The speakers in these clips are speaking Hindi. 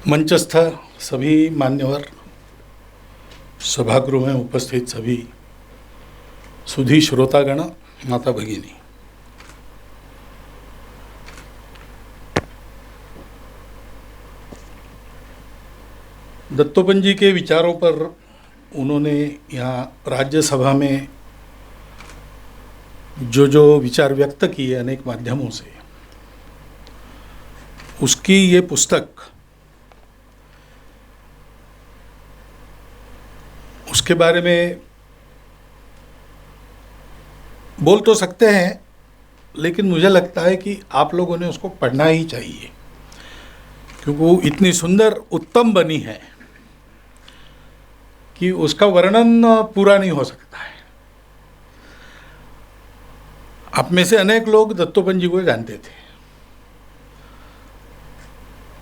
मंचस्थ सभी मान्यवर, सभागृह में उपस्थित सभी सुधी श्रोतागण, माता भगिनी, दत्तोपंत जी के विचारों पर उन्होंने यहाँ राज्यसभा में जो विचार व्यक्त किए अनेक माध्यमों से, उसकी ये पुस्तक, उसके बारे में बोल तो सकते हैं, लेकिन मुझे लगता है कि आप लोगों ने उसको पढ़ना ही चाहिए, क्योंकि वो इतनी सुंदर, उत्तम बनी है कि उसका वर्णन पूरा नहीं हो सकता है। आप में से अनेक लोग दत्तोपंत जी को जानते थे,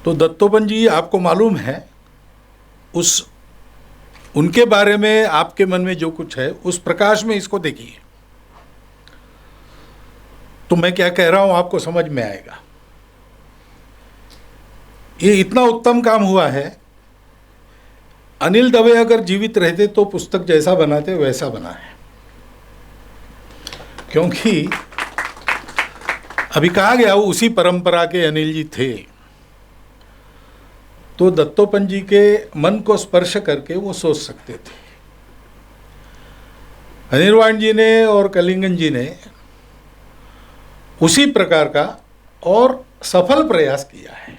तो दत्तोपंत जी आपको मालूम है, उनके बारे में आपके मन में जो कुछ है उस प्रकाश में इसको देखिए, तो मैं क्या कह रहा हूं आपको समझ में आएगा। ये इतना उत्तम काम हुआ है। अनिल दवे अगर जीवित रहते तो पुस्तक जैसा बनाते वैसा बना है, क्योंकि अभी कहा गया वो उसी परंपरा के अनिल जी थे, तो दत्तोपंत जी के मन को स्पर्श करके वो सोच सकते थे। अनिर्वाण जी ने और कलिंगन जी ने उसी प्रकार का और सफल प्रयास किया है।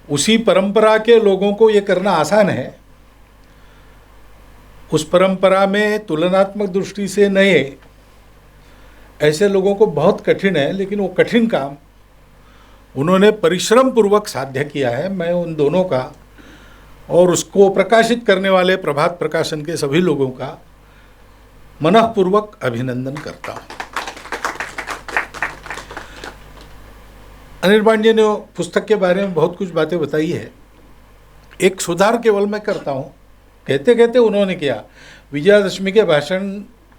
उसी परंपरा के लोगों को ये करना आसान है, उस परंपरा में तुलनात्मक दृष्टि से नए ऐसे लोगों को बहुत कठिन है, लेकिन वो कठिन काम उन्होंने परिश्रम पूर्वक साध्य किया है। मैं उन दोनों का और उसको प्रकाशित करने वाले प्रभात प्रकाशन के सभी लोगों का मनःपूर्वक अभिनंदन करता हूँ। अनिर्बाण जी ने पुस्तक के बारे में बहुत कुछ बातें बताई है। एक सुधार केवल मैं करता हूँ, कहते कहते उन्होंने किया, विजयादशमी के भाषण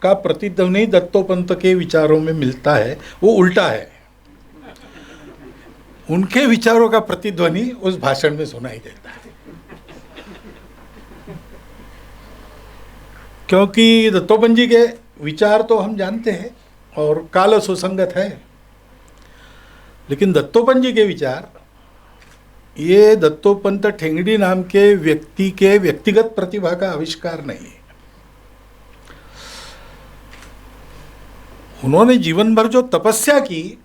का प्रतिध्वनि दत्तोपंत के विचारों में मिलता है, वो उल्टा है। उनके विचारों का प्रतिध्वनि उस भाषण में सुनाई देता है, क्योंकि दत्तोपंत जी के विचार तो हम जानते हैं और काल सुसंगत है, लेकिन दत्तोपंत जी के विचार, ये दत्तोपंत ठेंगड़ी नाम के व्यक्ति के व्यक्तिगत प्रतिभा का आविष्कार नहीं है। उन्होंने जीवन भर जो तपस्या की,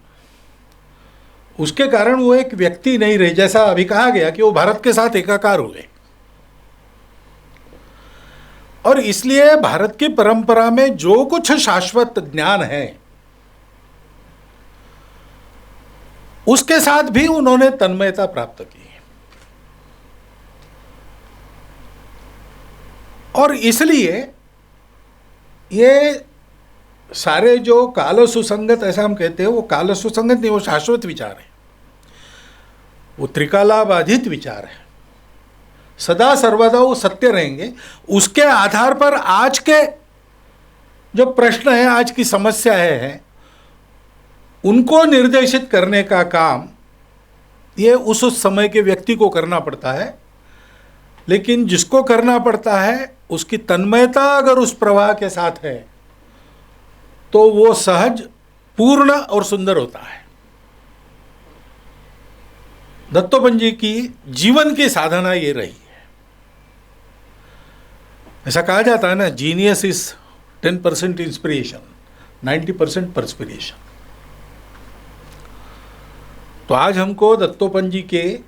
उसके कारण वो एक व्यक्ति नहीं रहे। जैसा अभी कहा गया कि वो भारत के साथ एकाकार हुए, और इसलिए भारत की परंपरा में जो कुछ शाश्वत ज्ञान है उसके साथ भी उन्होंने तन्मयता प्राप्त की, और इसलिए ये सारे जो काल सुसंगत, ऐसा हम कहते हैं, वो काल सुसंगत नहीं, वो शाश्वत विचार है, वो त्रिकालाबाधित विचार है, सदा सर्वदा वो सत्य रहेंगे। उसके आधार पर आज के जो प्रश्न है, आज की समस्या है, उनको निर्देशित करने का काम ये उस समय के व्यक्ति को करना पड़ता है, लेकिन जिसको करना पड़ता है उसकी तन्मयता अगर उस प्रवाह के साथ है तो वो सहज, पूर्ण और सुंदर होता है। दत्तोपंत जी की जीवन की साधना ये रही है। ऐसा कहा जाता है ना, जीनियस इज 10% इंस्पिरेशन, 90% परस्पिरेशन। तो आज हमको दत्तोपंत जी के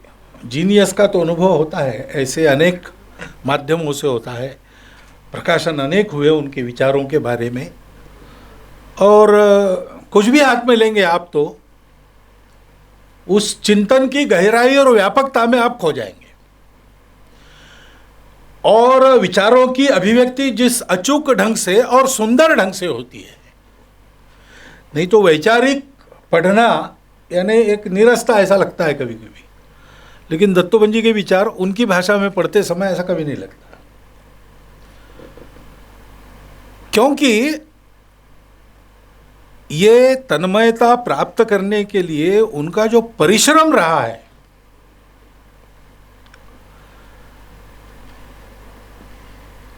जीनियस का तो अनुभव होता है, ऐसे अनेक माध्यमों से होता है, प्रकाशन अनेक हुए उनके विचारों के बारे में, और कुछ भी हाथ में लेंगे आप तो उस चिंतन की गहराई और व्यापकता में आप खो जाएंगे, और विचारों की अभिव्यक्ति जिस अचूक ढंग से और सुंदर ढंग से होती है, नहीं तो वैचारिक पढ़ना यानी एक निरस्ता ऐसा लगता है कभी कभी, लेकिन दत्तोपंत जी के विचार उनकी भाषा में पढ़ते समय ऐसा कभी नहीं लगता, क्योंकि ये तन्मयता प्राप्त करने के लिए उनका जो परिश्रम रहा है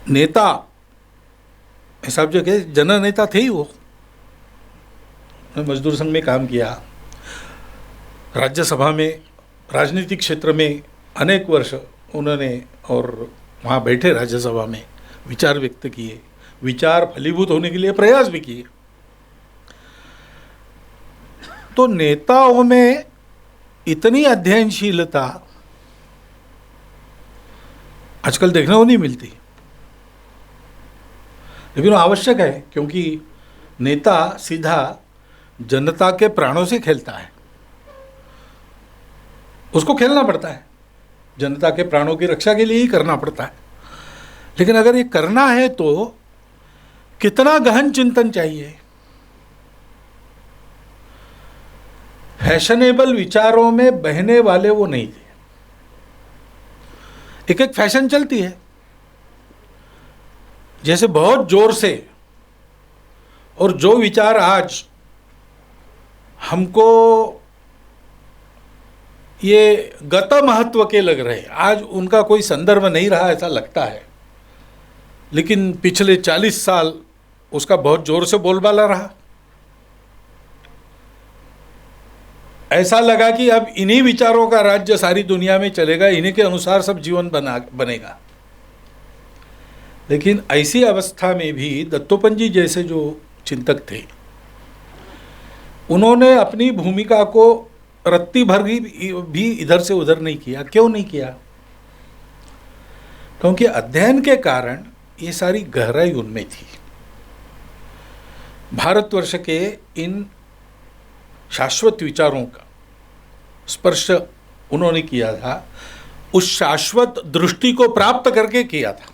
नेता हिसाब जो के जननेता थे ही वो। मजदूर संघ में काम किया, राज्यसभा में, राजनीतिक क्षेत्र में अनेक वर्ष उन्होंने, और वहाँ बैठे राज्यसभा में विचार व्यक्त किए, विचार फलीभूत होने के लिए प्रयास भी किए। तो नेताओं में इतनी अध्ययनशीलता आजकल देखने को नहीं मिलती, लेकिन वो आवश्यक है, क्योंकि नेता सीधा जनता के प्राणों से खेलता है, उसको खेलना पड़ता है, जनता के प्राणों की रक्षा के लिए ही करना पड़ता है। लेकिन अगर ये करना है तो कितना गहन चिंतन चाहिए। फैशनेबल विचारों में बहने वाले वो नहीं थे। एक एक फैशन चलती है, जैसे बहुत जोर से, और जो विचार आज हमको ये गत महत्व के लग रहे, आज उनका कोई संदर्भ नहीं रहा ऐसा लगता है, लेकिन पिछले 40 साल उसका बहुत जोर से बोलबाला रहा। ऐसा लगा कि अब इन्हीं विचारों का राज्य सारी दुनिया में चलेगा, इन्हीं के अनुसार सब जीवन बनेगा। लेकिन ऐसी अवस्था में भी दत्तोपंत जी जैसे जो चिंतक थे, उन्होंने अपनी भूमिका को रत्ती भर भी इधर से उधर नहीं किया। क्यों नहीं किया? क्योंकि अध्ययन के कारण ये सारी गहराई उनमें थी। भारतवर्ष के इन शाश्वत विचारों का स्पर्श उन्होंने किया था, उस शाश्वत दृष्टि को प्राप्त करके किया था,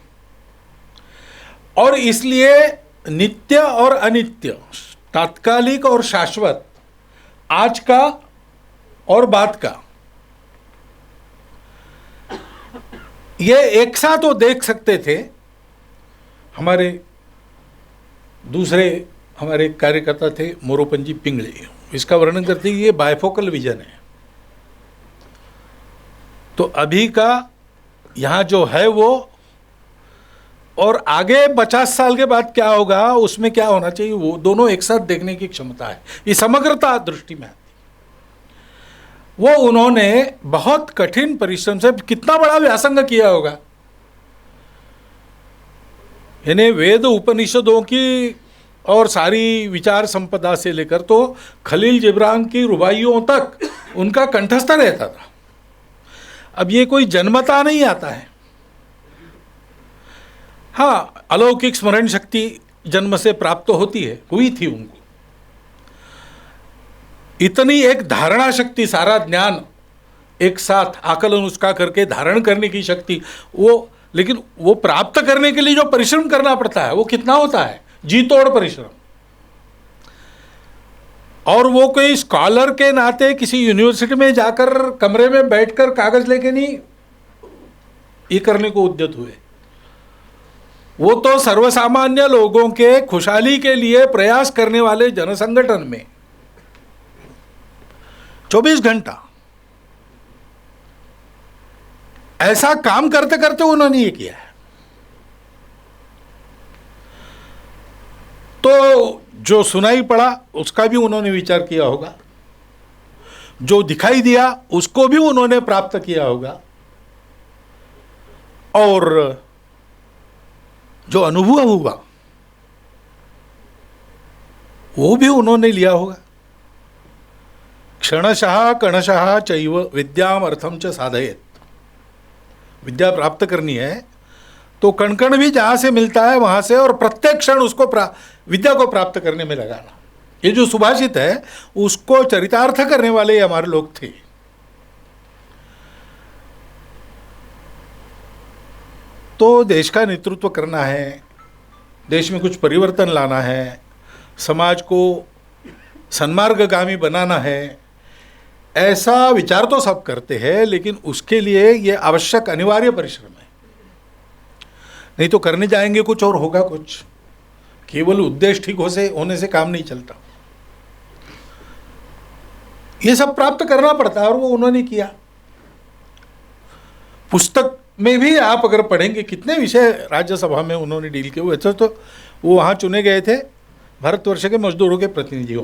और इसलिए नित्य और अनित्य, तात्कालिक और शाश्वत, आज का और बाद का, ये एक साथ वो देख सकते थे। हमारे दूसरे हमारे कार्यकर्ता थे मोरोपंत जी पिंगले, इसका वर्णन करते हैं ये बायफोकल विजन है। तो अभी का यहाँ जो है वो, और आगे 50 साल के बाद क्या होगा, उसमें क्या होना चाहिए, वो दोनों एक साथ देखने की क्षमता है, ये समग्रता दृष्टि में आती। वो उन्होंने बहुत कठिन परिश्रम से कितना बड़ा व्यासंग किया होगा, यानी वेद उपनिषदों की और सारी विचार संपदा से लेकर तो खलील जिब्रान की रुबाइयों तक उनका कंठस्थ रहता था। अब ये कोई जन्मता नहीं आता है। हाँ, अलौकिक स्मरण शक्ति जन्म से प्राप्त होती है, हुई थी उनको। इतनी एक धारणा शक्ति, सारा ज्ञान एक साथ आकलन उसका करके धारण करने की शक्ति, वो, लेकिन वो प्राप्त करने के लिए जो परिश्रम करना पड़ता है वो कितना होता है, जी तोड़ परिश्रम। और वो कोई स्कॉलर के नाते किसी यूनिवर्सिटी में जाकर कमरे में बैठकर कागज लेके नहीं ये करने को उद्यत हुए, वो तो सर्वसामान्य लोगों के खुशहाली के लिए प्रयास करने वाले जनसंगठन में 24 घंटा ऐसा काम करते करते उन्होंने ये किया है। तो जो सुनाई पड़ा उसका भी उन्होंने विचार किया होगा, जो दिखाई दिया उसको भी उन्होंने प्राप्त किया होगा, और जो अनुभव हुआ वो भी उन्होंने लिया होगा। क्षणशः कणशः चैव विद्याम अर्थम च साधयेत। विद्या प्राप्त करनी है तो कण कण भी जहाँ से मिलता है वहाँ से, और प्रत्येक क्षण उसको विद्या को प्राप्त करने में लगाना। ये जो सुभाषित है उसको चरितार्थ करने वाले हमारे लोग थे। तो देश का नेतृत्व करना है, देश में कुछ परिवर्तन लाना है, समाज को सन्मार्गगामी बनाना है, ऐसा विचार तो सब करते हैं, लेकिन उसके लिए ये आवश्यक अनिवार्य परिश्रम है। नहीं तो करने जाएंगे कुछ और होगा कुछ। केवल उद्देश्य ठीक होने से काम नहीं चलता। ये सब प्राप्त करना पड़ता है, और वो उन्होंने किया। पुस्तक में भी आप अगर पढ़ेंगे कितने विषय राज्यसभा में उन्होंने डील किए हुए थे, तो वो वहाँ चुने गए थे भारतवर्ष के मजदूरों के प्रतिनिधि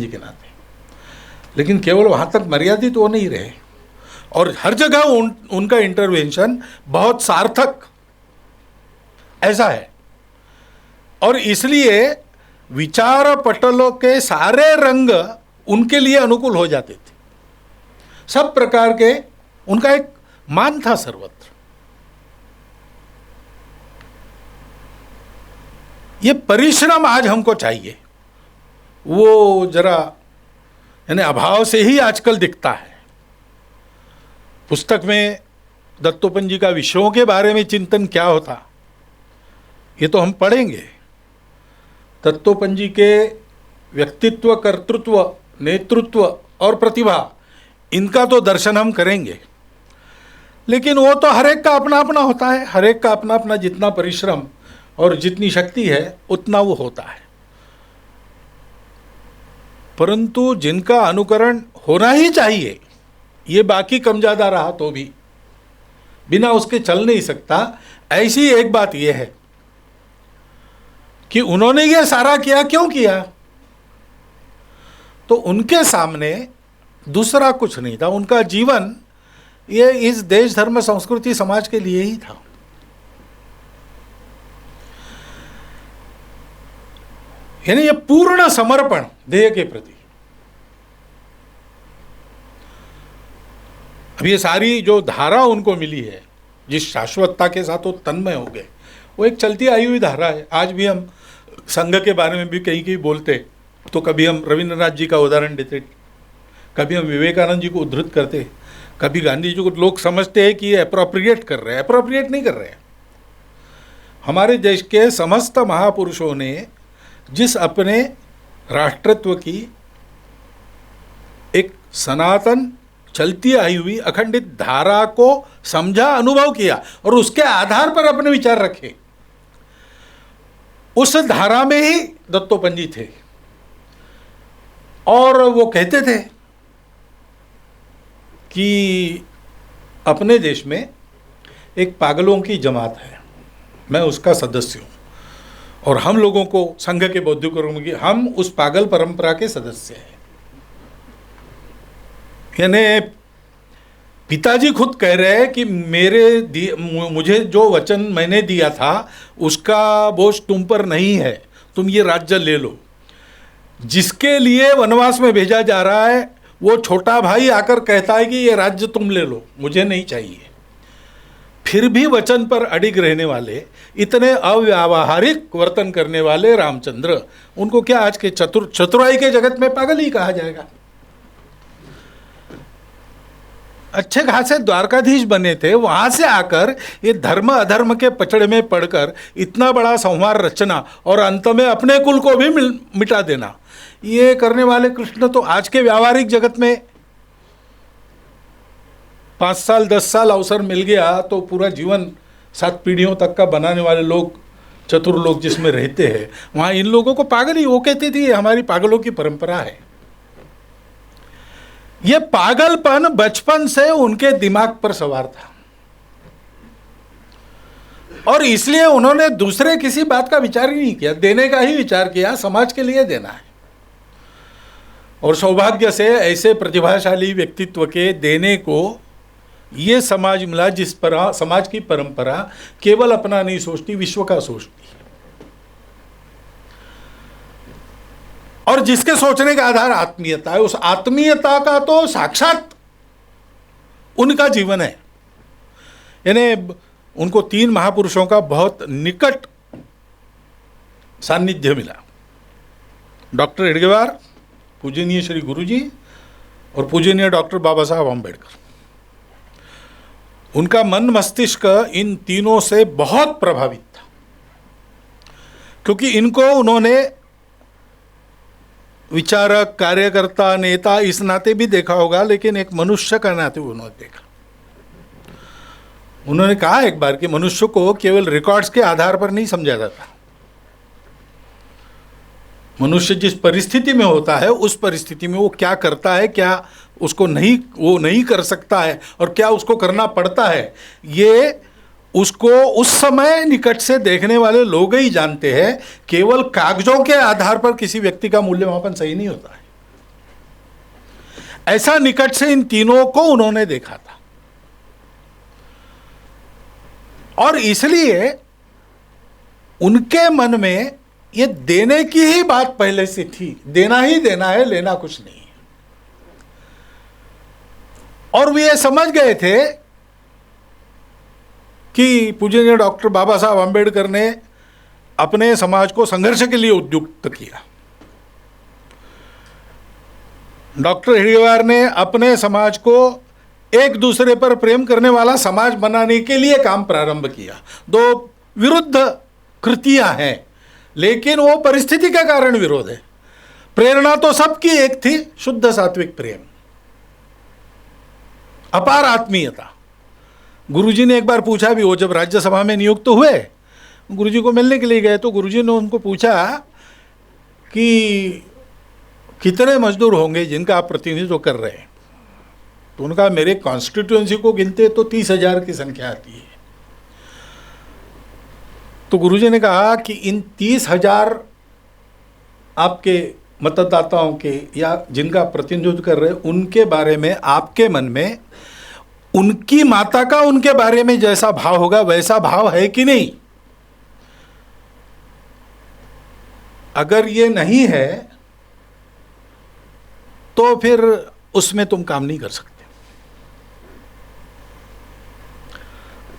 के नाते, लेकिन केवल वहाँ तक मर्यादित वो नहीं रहे, और हर जगह उनका इंटरवेंशन बहुत सार्थक ऐसा है। और इसलिए विचार पटलों के सारे रंग उनके लिए अनुकूल हो जाते थे, सब प्रकार के, उनका एक मान था सर्वत्र। ये परिश्रम आज हमको चाहिए, वो जरा यानी अभाव से ही आजकल दिखता है। पुस्तक में दत्तोपंत जी का विषयों के बारे में चिंतन क्या होता, ये तो हम पढ़ेंगे। दत्तोपंत जी के व्यक्तित्व, कर्तृत्व, नेतृत्व और प्रतिभा, इनका तो दर्शन हम करेंगे, लेकिन वो तो हर एक का अपना अपना होता है, हर एक का अपना अपना, जितना परिश्रम और जितनी शक्ति है उतना वो होता है। परंतु जिनका अनुकरण होना ही चाहिए, ये बाकी कम ज़्यादा रहा तो भी बिना उसके चल नहीं सकता। ऐसी एक बात यह है कि उन्होंने ये सारा किया, क्यों किया? तो उनके सामने दूसरा कुछ नहीं था, उनका जीवन ये इस देश, धर्म, संस्कृति, समाज के लिए ही था। यानी ये पूर्ण समर्पण ध्येय के प्रति। अब ये सारी जो धारा उनको मिली है, जिस शाश्वतता के साथ वो तन्मय हो गए, वो एक चलती आई हुई धारा है। आज भी हम संघ के बारे में भी कहीं कहीं बोलते तो कभी हम रविंद्रनाथ जी का उदाहरण देते, कभी हम विवेकानंद जी को उद्धृत करते, कभी गांधी जी को लोग समझते हैं कि ये अप्रोप्रिएट कर रहे हैं। अप्रोप्रिएट नहीं कर रहे हैं। हमारे देश के समस्त महापुरुषों ने जिस अपने राष्ट्रत्व की एक सनातन चलती आई हुई अखंडित धारा को समझा, अनुभव किया और उसके आधार पर अपने विचार रखे, उस धारा में ही दत्तोपंत जी थे। और वो कहते थे कि अपने देश में एक पागलों की जमात है, मैं उसका सदस्य हूँ, और हम लोगों को संघ के बौद्धिक कर्म की, हम उस पागल परंपरा के सदस्य हैं। यानी पिताजी खुद कह रहे हैं कि मुझे जो वचन मैंने दिया था उसका बोझ तुम पर नहीं है, तुम ये राज्य ले लो। जिसके लिए वनवास में भेजा जा रहा है वो छोटा भाई आकर कहता है कि ये राज्य तुम ले लो, मुझे नहीं चाहिए। फिर भी वचन पर अडिग रहने वाले, इतने अव्यावहारिक वर्तन करने वाले रामचंद्र, उनको क्या आज के चतुराई के जगत में पागल ही कहा जाएगा? अच्छे खासे द्वारकाधीश बने थे, वहां से आकर ये धर्म अधर्म के पचड़े में पड़कर इतना बड़ा संहार रचना और अंत में अपने कुल को भी मिटा देना, ये करने वाले कृष्ण तो आज के व्यावहारिक जगत में 5 साल 10 साल अवसर मिल गया तो पूरा जीवन 7 पीढ़ियों तक का बनाने वाले लोग, चतुर लोग जिसमें रहते हैं, वहाँ इन लोगों को पागल ही, वो कहते थे हमारी पागलों की परंपरा है। ये पागलपन बचपन से उनके दिमाग पर सवार था और इसलिए उन्होंने दूसरे किसी बात का विचार ही नहीं किया, देने का ही विचार किया, समाज के लिए देना है। और सौभाग्य से ऐसे प्रतिभाशाली व्यक्तित्व के देने को ये समाज मिला जिस पर समाज की परंपरा केवल अपना नहीं सोचती, विश्व का सोचती है, और जिसके सोचने का आधार आत्मीयता है। उस आत्मीयता का तो साक्षात उनका जीवन है। यानी उनको 3 महापुरुषों का बहुत निकट सान्निध्य मिला, डॉक्टर हेडगेवार, पूजनीय श्री गुरुजी और पूजनीय डॉक्टर बाबा साहब आम्बेडकर। उनका मन मस्तिष्क इन तीनों से बहुत प्रभावित था, क्योंकि इनको उन्होंने विचारक, कार्यकर्ता, नेता इस नाते भी देखा होगा, लेकिन एक मनुष्य का नाते उन्होंने देखा। उन्होंने कहा एक बार कि मनुष्य को केवल रिकॉर्ड्स के आधार पर नहीं समझा जाता, मनुष्य जिस परिस्थिति में होता है उस परिस्थिति में वो क्या करता है, क्या उसको वो नहीं कर सकता है और क्या उसको करना पड़ता है, ये उसको उस समय निकट से देखने वाले लोग ही जानते हैं। केवल कागजों के आधार पर किसी व्यक्ति का मूल्यमापन सही नहीं होता है। ऐसा निकट से इन तीनों को उन्होंने देखा था और इसलिए उनके मन में ये देने की ही बात पहले से थी। देना ही देना है, लेना कुछ नहीं है। और वे ये समझ गए थे कि पूजनीय डॉक्टर बाबा साहब आम्बेडकर ने अपने समाज को संघर्ष के लिए उद्युक्त किया। डॉक्टर हेडगेवार ने अपने समाज को एक दूसरे पर प्रेम करने वाला समाज बनाने के लिए काम प्रारंभ किया। दो विरुद्ध कृतियां हैं, लेकिन वो परिस्थिति के कारण विरोध है। प्रेरणा तो सबकी एक थी, शुद्ध सात्विक प्रेम, अपार आत्मीयता। गुरुजी ने एक बार पूछा भी, वो जब राज्यसभा में नियुक्त हुए, गुरुजी को मिलने के लिए गए तो गुरुजी ने उनको पूछा कि कितने मजदूर होंगे जिनका आप प्रतिनिधित्व कर रहे हैं। तो उनका मेरे कॉन्स्टिट्यूएंसी को गिनते तो 30,000 की संख्या आती है। तो गुरुजी ने कहा कि इन 30,000 आपके मतदाताओं के या जिनका प्रतिनिधित्व कर रहे हैं, उनके बारे में आपके मन में उनकी माता का उनके बारे में जैसा भाव होगा वैसा भाव है कि नहीं? अगर ये नहीं है तो फिर उसमें तुम काम नहीं कर सकते।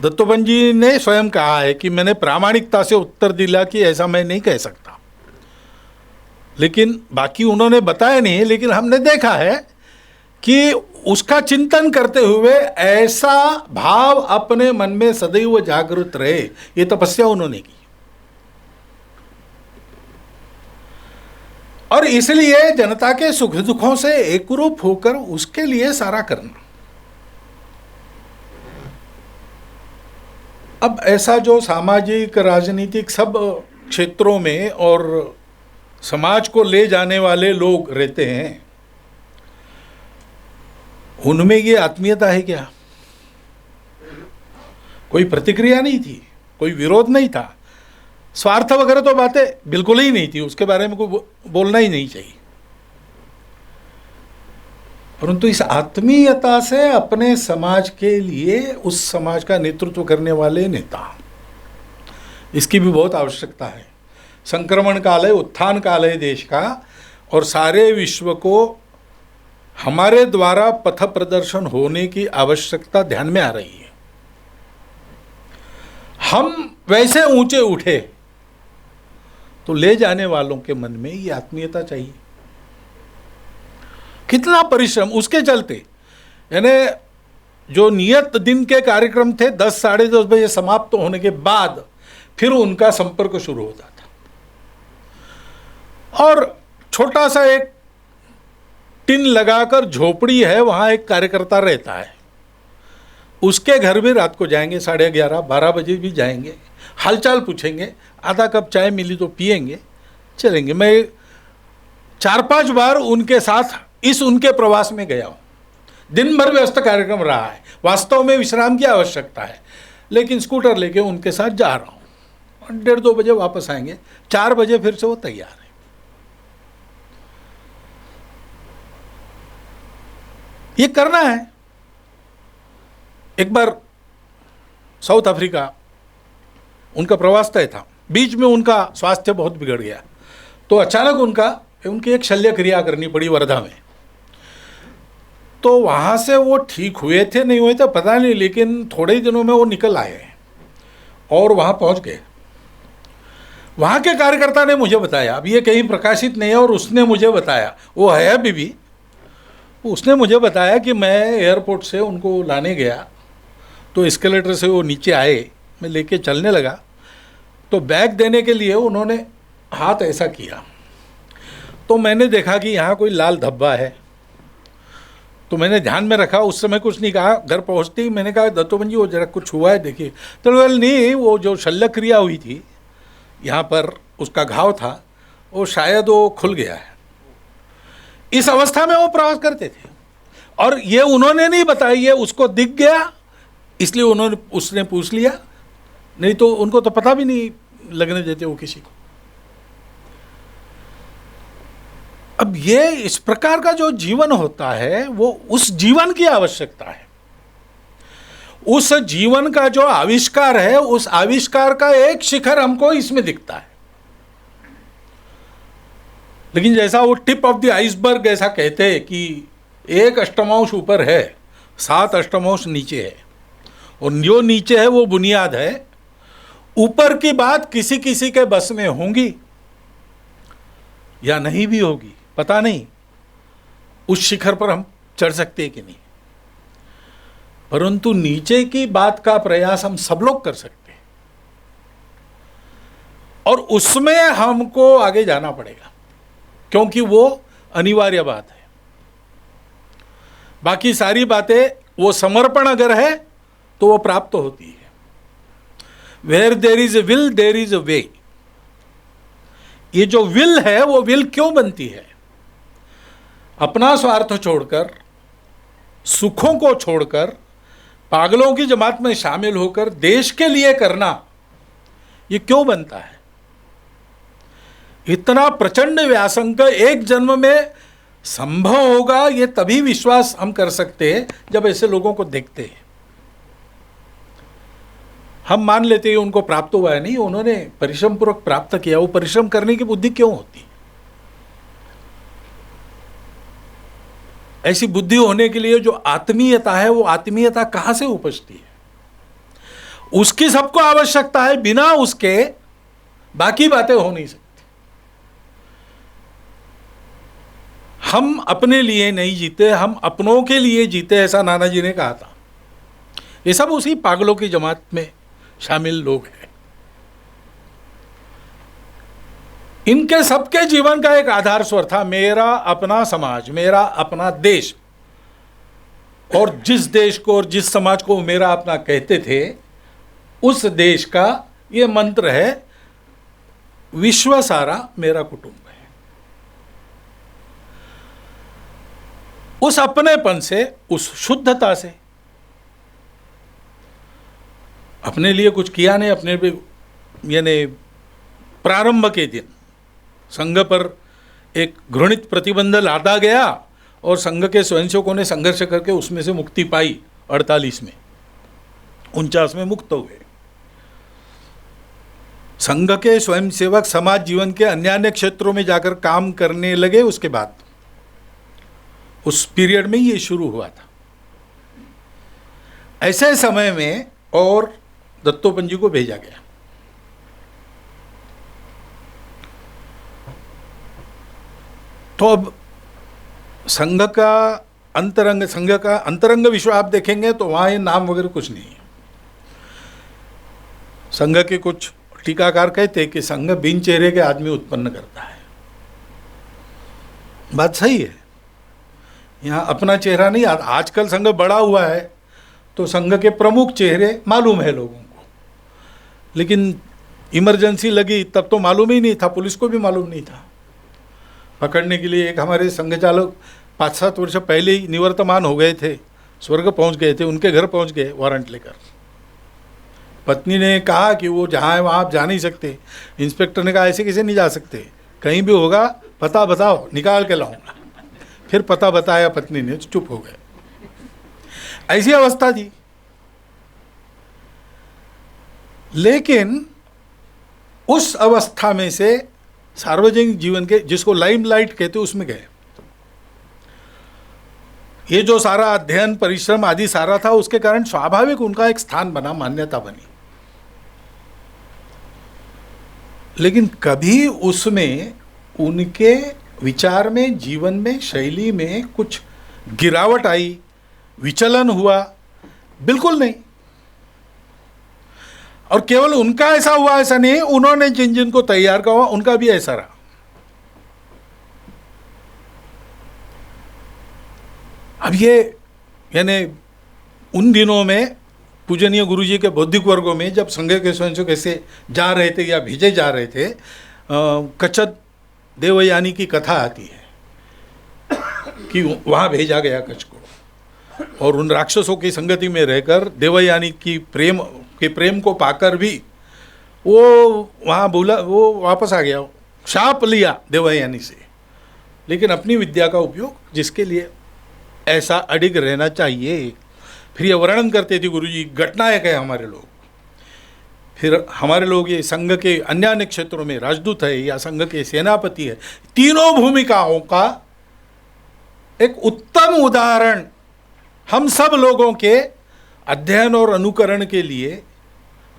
दत्तोपंत जी ने स्वयं कहा है कि मैंने प्रामाणिकता से उत्तर दिया कि ऐसा मैं नहीं कह सकता, लेकिन बाकी उन्होंने बताया नहीं, लेकिन हमने देखा है कि उसका चिंतन करते हुए ऐसा भाव अपने मन में सदैव जागृत रहे, ये तपस्या उन्होंने की। और इसलिए जनता के सुख दुखों से एकरूप होकर उसके लिए सारा करना। अब ऐसा जो सामाजिक राजनीतिक सब क्षेत्रों में और समाज को ले जाने वाले लोग रहते हैं, उनमें ये आत्मीयता है क्या? कोई प्रतिक्रिया नहीं थी, कोई विरोध नहीं था, स्वार्थ वगैरह तो बातें बिल्कुल ही नहीं थी, उसके बारे में कोई बोलना ही नहीं चाहिए। परंतु इस आत्मीयता से अपने समाज के लिए उस समाज का नेतृत्व करने वाले नेता, इसकी भी बहुत आवश्यकता है। संक्रमण काल है, उत्थान काल है देश का, और सारे विश्व को हमारे द्वारा पथ प्रदर्शन होने की आवश्यकता ध्यान में आ रही है। हम वैसे ऊंचे उठे तो ले जाने वालों के मन में ये आत्मीयता चाहिए। कितना परिश्रम उसके चलते, यानी जो नियत दिन के कार्यक्रम थे 10 साढ़े 10 बजे समाप्त होने के बाद फिर उनका संपर्क शुरू होता था। और छोटा सा एक टिन लगाकर झोपड़ी है, वहाँ एक कार्यकर्ता रहता है, उसके घर भी रात को जाएंगे, 11:30 12 बजे भी जाएंगे, हालचाल पूछेंगे, आधा कप चाय मिली तो पिएंगे, चलेंगे। मैं 4-5 बार उनके साथ इस उनके प्रवास में गया हूँ। दिन भर व्यस्त कार्यक्रम रहा है, वास्तव में विश्राम की आवश्यकता है, लेकिन स्कूटर लेके उनके साथ जा रहा हूँ। 1:30-2 बजे वापस आएंगे, 4 बजे फिर से वो तैयार है। ये करना है। एक बार साउथ अफ्रीका उनका प्रवास तय था, बीच में उनका स्वास्थ्य बहुत बिगड़ गया, तो अचानक उनकी एक शल्य क्रिया करनी पड़ी वर्धा में। तो वहाँ से वो ठीक हुए थे नहीं हुए थे पता नहीं, लेकिन थोड़े ही दिनों में वो निकल आए और वहाँ पहुँच गए। वहाँ के कार्यकर्ता ने मुझे बताया, अब ये कहीं प्रकाशित नहीं है, और उसने मुझे बताया, वो है अभी भी, उसने मुझे बताया कि मैं एयरपोर्ट से उनको लाने गया तो एस्केलेटर से वो नीचे आए, मैं लेके चलने लगा तो बैग देने के लिए उन्होंने हाथ ऐसा किया, तो मैंने देखा कि यहाँ कोई लाल धब्बा है। तो मैंने ध्यान में रखा, उस समय कुछ नहीं कहा। घर पहुँचते ही मैंने कहा, दत्तोपंत जी वो जरा कुछ हुआ है देखिए। तो नहीं, वो जो शल्य क्रिया हुई थी यहाँ पर, उसका घाव था, वो शायद वो खुल गया है। इस अवस्था में वो प्रवास करते थे, और ये उन्होंने नहीं बताया, ये उसको दिख गया इसलिए उसने पूछ लिया, नहीं तो उनको तो पता भी नहीं लगने देते वो किसी को। अब ये इस प्रकार का जो जीवन होता है वो उस जीवन की आवश्यकता है। उस जीवन का जो आविष्कार है, उस आविष्कार का एक शिखर हमको इसमें दिखता है। लेकिन जैसा वो टिप ऑफ द आइसबर्ग ऐसा कहते हैं कि 1 अष्टमांश ऊपर है, 7 अष्टमांश नीचे है, और जो नीचे है वो बुनियाद है। ऊपर की बात किसी किसी के बस में होंगी या नहीं भी होगी, पता नहीं। उस शिखर पर हम चढ़ सकते हैं कि नहीं, परंतु नीचे की बात का प्रयास हम सब लोग कर सकते हैं, और उसमें हमको आगे जाना पड़ेगा, क्योंकि वो अनिवार्य बात है। बाकी सारी बातें वो समर्पण अगर है तो वो प्राप्त होती है। Where there is a will there is a way. ये जो विल है वो विल क्यों बनती है? अपना स्वार्थ छोड़कर, सुखों को छोड़कर, पागलों की जमात में शामिल होकर देश के लिए करना, ये क्यों बनता है? इतना प्रचंड व्यासंग एक जन्म में संभव होगा, ये तभी विश्वास हम कर सकते हैं जब ऐसे लोगों को देखते हैं। हम मान लेते हैं उनको प्राप्त हुआ है, नहीं, उन्होंने परिश्रम पूर्वक प्राप्त किया। वो परिश्रम करने की बुद्धि क्यों होती है? ऐसी बुद्धि होने के लिए जो आत्मीयता है, वो आत्मीयता कहां से उपजती है? उसकी सबको आवश्यकता है, बिना उसके बाकी बातें हो नहीं सकती। हम अपने लिए नहीं जीते, हम अपनों के लिए जीते, ऐसा नाना जी ने कहा था। ये सब उसी पागलों की जमात में शामिल लोग हैं। इनके सबके जीवन का एक आधार स्वर था, मेरा अपना समाज, मेरा अपना देश। और जिस देश को और जिस समाज को मेरा अपना कहते थे, उस देश का ये मंत्र है, विश्व सारा मेरा कुटुंब है। उस अपनेपन से, उस शुद्धता से, अपने लिए कुछ किया नहीं, अपने पे यानी प्रारंभ के दिन संघ पर एक घृणित प्रतिबंध लादा गया और संघ के स्वयंसेवकों ने संघर्ष करके उसमें से मुक्ति पाई। 48 में, 49 में मुक्त हुए। संघ के स्वयंसेवक समाज जीवन के अन्य अन्य क्षेत्रों में जाकर काम करने लगे। उसके बाद उस पीरियड में ये शुरू हुआ था। ऐसे समय में और दत्तोपंत जी को भेजा गया। तो अब संघ का अंतरंग विश्व आप देखेंगे तो वहां ये नाम वगैरह कुछ नहीं है। संघ के कुछ टीकाकार कहते हैं कि संघ बिन चेहरे के आदमी उत्पन्न करता है। बात सही है, यहाँ अपना चेहरा नहीं। आजकल संघ बड़ा हुआ है तो संघ के प्रमुख चेहरे मालूम है लोगों को, लेकिन इमरजेंसी लगी तब तो मालूम ही नहीं था, पुलिस को भी मालूम नहीं था। पकड़ने के लिए एक हमारे संघ चालक 5-7 वर्ष पहले ही निवर्तमान हो गए थे, स्वर्ग पहुंच गए थे, उनके घर पहुंच गए वारंट लेकर। पत्नी ने कहा कि वो जहाँ है वहाँ आप जा नहीं सकते। इंस्पेक्टर ने कहा ऐसे कैसे नहीं जा सकते, कहीं भी होगा पता बताओ, निकाल के लाऊंगा। फिर पता बताया पत्नी ने, चुप हो गए। ऐसी अवस्था थी। लेकिन उस अवस्था में से सार्वजनिक जीवन के, जिसको लाइमलाइट कहते, उसमें गए। ये जो सारा अध्ययन, परिश्रम आदि सारा था, उसके कारण स्वाभाविक उनका एक स्थान बना, मान्यता बनी। लेकिन कभी उसमें उनके विचार में, जीवन में, शैली में कुछ गिरावट आई, विचलन हुआ? बिल्कुल नहीं। और केवल उनका ऐसा हुआ ऐसा नहीं, उन्होंने जिन जिन को तैयार किया उनका भी ऐसा रहा। अब ये यानी उन दिनों में पूजनीय गुरुजी के बौद्धिक वर्गों में जब संघ के स्वयंसेवक ऐसे जा रहे थे या भेजे जा रहे थे, कचत देवयानी की कथा आती है कि वहाँ भेजा गया कच्छ को, और उन राक्षसों की संगति में रहकर देवयानी की प्रेम को पाकर भी वो वहाँ बोला, वो वापस आ गया, शाप लिया देवयानी से, लेकिन अपनी विद्या का उपयोग जिसके लिए ऐसा अडिग रहना चाहिए। फिर ये वर्णन करते थे गुरुजी, घटनायक है हमारे लोग, फिर हमारे लोग ये संघ के अन्य अन्य क्षेत्रों में राजदूत है या संघ के सेनापति है, तीनों भूमिकाओं का एक उत्तम उदाहरण हम सब लोगों के अध्ययन और अनुकरण के लिए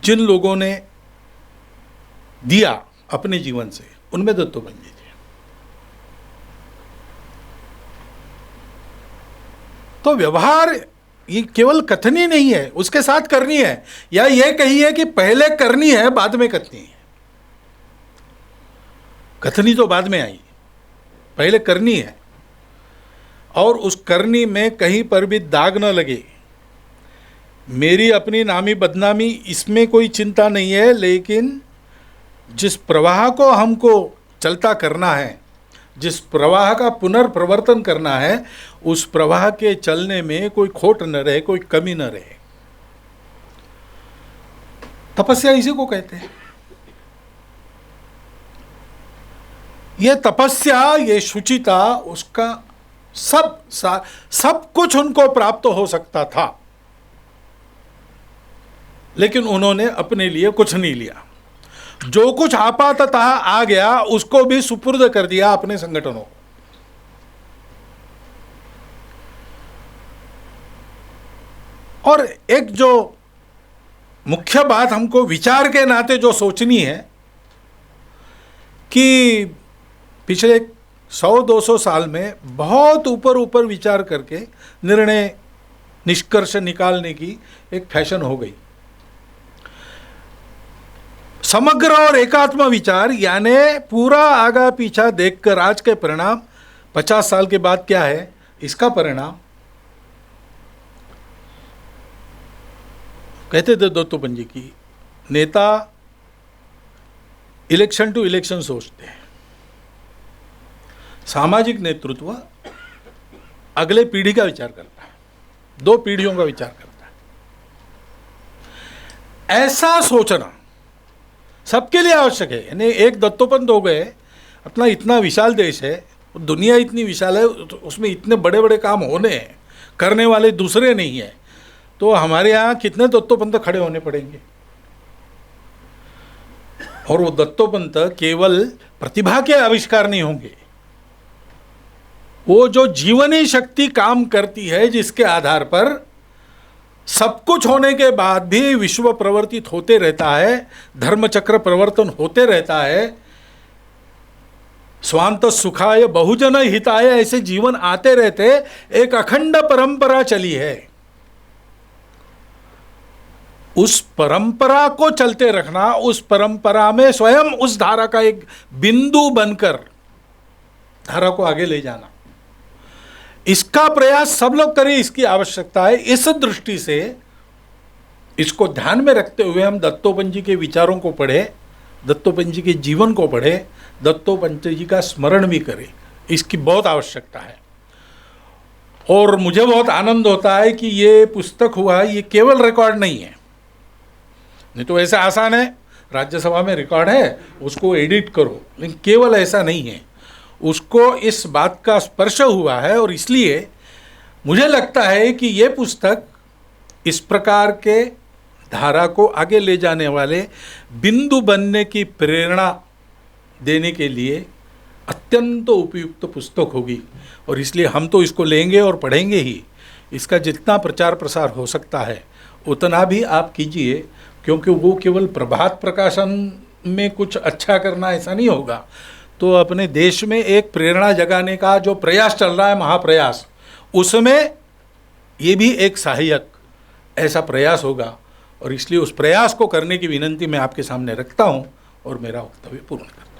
जिन लोगों ने दिया अपने जीवन से, उनमें दत्तोपंत जी थे। तो व्यवहार ये केवल कथनी नहीं है, उसके साथ करनी है, या ये कहिए कि पहले करनी है बाद में कथनी है। कथनी तो बाद में आई, पहले करनी है, और उस करनी में कहीं पर भी दाग न लगे। मेरी अपनी नामी बदनामी इसमें कोई चिंता नहीं है, लेकिन जिस प्रवाह को हमको चलता करना है, जिस प्रवाह का पुनर्प्रवर्तन करना है, उस प्रवाह के चलने में कोई खोट न रहे, कोई कमी न रहे। तपस्या इसी को कहते हैं। ये तपस्या, ये शुचिता, उसका सब कुछ उनको प्राप्त हो सकता था, लेकिन उन्होंने अपने लिए कुछ नहीं लिया। जो कुछ आपाततः आ गया उसको भी सुपुर्द कर दिया अपने संगठनों को। और एक जो मुख्य बात हमको विचार के नाते जो सोचनी है कि पिछले 100-200 साल में बहुत ऊपर ऊपर विचार करके निर्णय निष्कर्ष निकालने की एक फैशन हो गई। समग्र और एकात्म विचार, यानी पूरा आगा पीछा देखकर आज के परिणाम 50 साल के बाद क्या है, इसका परिणाम कहते थे दत्तोपंत जी की, नेता इलेक्शन टू इलेक्शन सोचते हैं, सामाजिक नेतृत्व अगले पीढ़ी का विचार करता है, 2 पीढ़ियों का विचार करता है। ऐसा सोचना सबके लिए आवश्यक है। यानी एक दत्तोपंत हो गए, अपना इतना विशाल देश है, दुनिया इतनी विशाल है, उसमें इतने बड़े बड़े काम होने हैं, करने वाले दूसरे नहीं है, तो हमारे यहाँ कितने दत्तोपंत खड़े होने पड़ेंगे। और वो दत्तोपंत केवल प्रतिभा के आविष्कार नहीं होंगे, वो जो जीवनी शक्ति काम करती है, जिसके आधार पर सब कुछ होने के बाद भी विश्व प्रवर्तित होते रहता है, धर्मचक्र प्रवर्तन होते रहता है, स्वांत सुखाय बहुजन हिताय ऐसे जीवन आते रहते, एक अखंड परंपरा चली है। उस परंपरा को चलते रखना, उस परंपरा में स्वयं उस धारा का एक बिंदु बनकर धारा को आगे ले जाना, इसका प्रयास सब लोग करें, इसकी आवश्यकता है। इस दृष्टि से इसको ध्यान में रखते हुए हम दत्तोपंत जी के विचारों को पढ़े, दत्तोपंत जी के जीवन को पढ़े, दत्तोपंत जी का स्मरण भी करें, इसकी बहुत आवश्यकता है। और मुझे बहुत आनंद होता है कि ये पुस्तक हुआ, ये केवल रिकॉर्ड नहीं है, नहीं तो ऐसा आसान है, राज्यसभा में रिकॉर्ड है, उसको एडिट करो, लेकिन केवल ऐसा नहीं है, उसको इस बात का स्पर्श हुआ है। और इसलिए मुझे लगता है कि ये पुस्तक इस प्रकार के धारा को आगे ले जाने वाले बिंदु बनने की प्रेरणा देने के लिए अत्यंत उपयुक्त पुस्तक होगी। और इसलिए हम तो इसको लेंगे और पढ़ेंगे ही, इसका जितना प्रचार प्रसार हो सकता है उतना भी आप कीजिए, क्योंकि वो केवल प्रभात प्रकाशन में कुछ अच्छा करना ऐसा नहीं होगा, तो अपने देश में एक प्रेरणा जगाने का जो प्रयास चल रहा है, महाप्रयास, उसमें ये भी एक सहायक ऐसा प्रयास होगा। और इसलिए उस प्रयास को करने की विनंती मैं आपके सामने रखता हूँ और मेरा वक्तव्य पूर्ण करता हूँ।